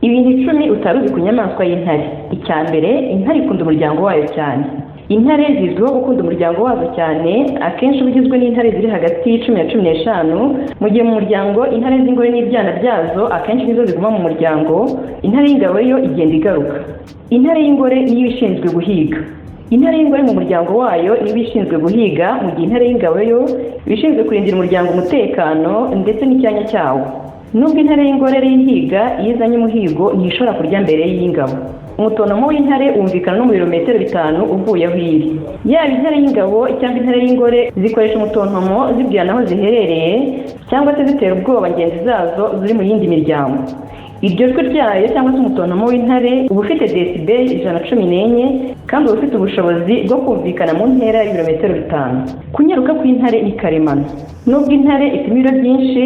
Ibintu 10 utaruzi ku nyamaswa y'intare. Icya mbere, intare ikunda umuryango wayo cyane. Intare zizwiho gukunda umuryango wazo cyane, akenshi ugizwe n'intare ziri hagati y'10 na 15, mu gihe mu muryango intare z'ingore n'ibyana byazo akenshi nizo ziguma mu muryango. Intare y'ingabo yo igenda igaruka. Intare y'ingore niyo ishinzwe guhiga. Intare y'ingore mu muryango wayo niyo ishinzwe guhiga, mu gihe intare y'ingabo yo bishinzwe kurindira umuryango umutekano ndetse n'icyanya cyawo. Nubwo intare y'ingore ari ihiga, iyo izanye umuhigo ntishobora kurya mbere y'ingabo. Umutontomo w'intare wumvikana no mu birometero 5 uvuye aho iri. Yaba intare y'ingabo cyangwa intare y'ingore zikoresha umutontomo zibwirana aho ziherereye cyangwa se zitera ubwoba ngenzi zazo ziri mu yindi miryango. Iryo jwi ryayo cyangwa se umutontomo w'intare uba ufite decibel 114 kandi uba ufite ubushobozi bwo kumvikana mu ntera y'ibirometero 5. Kunyaruka kw'intare ni karemano. Nubwo intare ipima ibiro byinshi,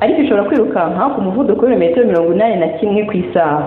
ariko ishobora kwirukanka ku muvuduko w'ibirometero 81 ku isaha.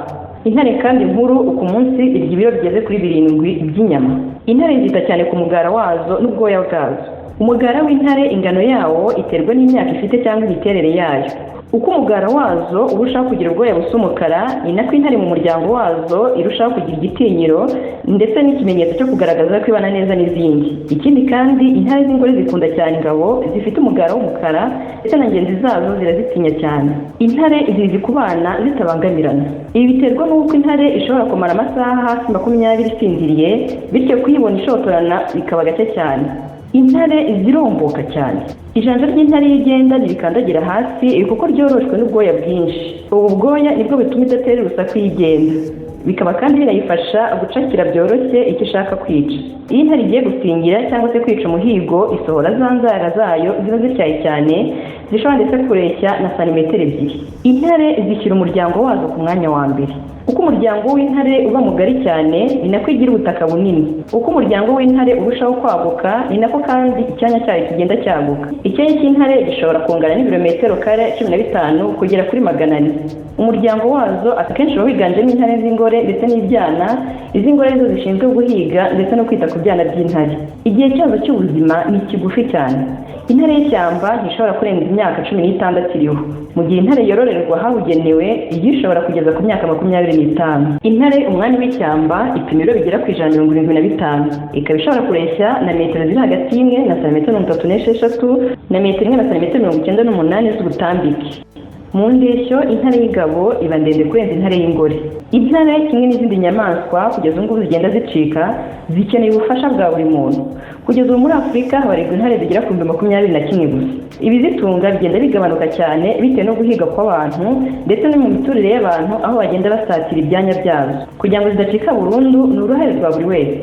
Intare kandi nkuru ku munsi irya ibiro bigeze kuri 7 by'inyama. Intare zita cyane ku mugara wazo n'ubwoya bwazo. Umugara w'intare ingano yawo iterwa n'imyaka ifite cyangwa imiterere yayo. Uko umugara wazo urushaho kugira ubwoya busa umukara, ni nako intare mu muryango wazo irushaho kugira igitinyiro ndetse n'ikimenyetso cyo kugaragaza ko ibana neza n'izindi. Ikindi kandi intare z'ingore zikunda cyane ingabo zifite umugara w'umukara ndetse na ngenzi zazo zirazitinya cyane. Intare zizi kubana zitabangamirana. Ibi biterwa n'uko intare ishobora kumara amasaha hafi 20 isinziriye, bityo kuyibona ishotorana bikaba gake cyane. Intare ziromboka cyane. Ijanja ry'intare igenda rikandagira hasi kuko ryoroshwe n'ubwoya bwinshi. Ubu bwoya nibwo bituma idatera urusaku yigenda. Bikaba kandi birayifasha gucakira byoroshye icyo ishaka kwica. Iyo intare igiye gusingira cyangwa se kwica umuhigo, isohora za nzara zayo ziba zityaye cyane, zishobora ndetse kureshya na santimetero 2. Intare zishyira umuryango wazo ku mwanya wa mbere. Uko umuryango w'intare uba mugari cyane, ni nako igira ubutaka bunini. Uko umuryango w'intare urushaho kwaguka, ni nako kandi icyanya cyayo kigenda cyaguka. Icyanya cy'intare gishobora kungana n'ibirometero kare 15 kugera kuri 400. Umuryango wazo akenshi uba wiganjemo intare z'ingore ndetse n'ibyana. Iz'ingore zo zishinzwe guhiga ndetse no kwita ku byana by'intare. Igihe cyazo cy'ubuzima ni kigufi cyane. Intare y'ishyamba ntishobora kurenza imyaka 16 iriho, mu gihe intare yororerwa habugenewe ishobora kugeza ku myaka 25. Intare umwanya w'ishyamba ipima ibiro bigera ku 175, ikaba ishobora kureshya na metero ziri hagati y'imwe na santimetero 36 na metero 1 na santimetero 98 z'ubutambike. Mu ndeshyo intare y'ingabo iba ndende kurenza intare y'ingore. Intare kimwe n'izindi nyamaswa kugeza ubu zigenda zicika, zikeneye ubufasha bwa buri muntu. Kugeza ubu muri Afurika habarirwa intare zigera ku 21 gusa. Ibizitunga bigenda bigabanuka cyane bitewe no guhiga kw'abantu ndetse no mu miturire y'abantu aho bagenda basatira ibyanya byazo. Kugira ngo zidacika burundu ni uruhare rwa buri wese.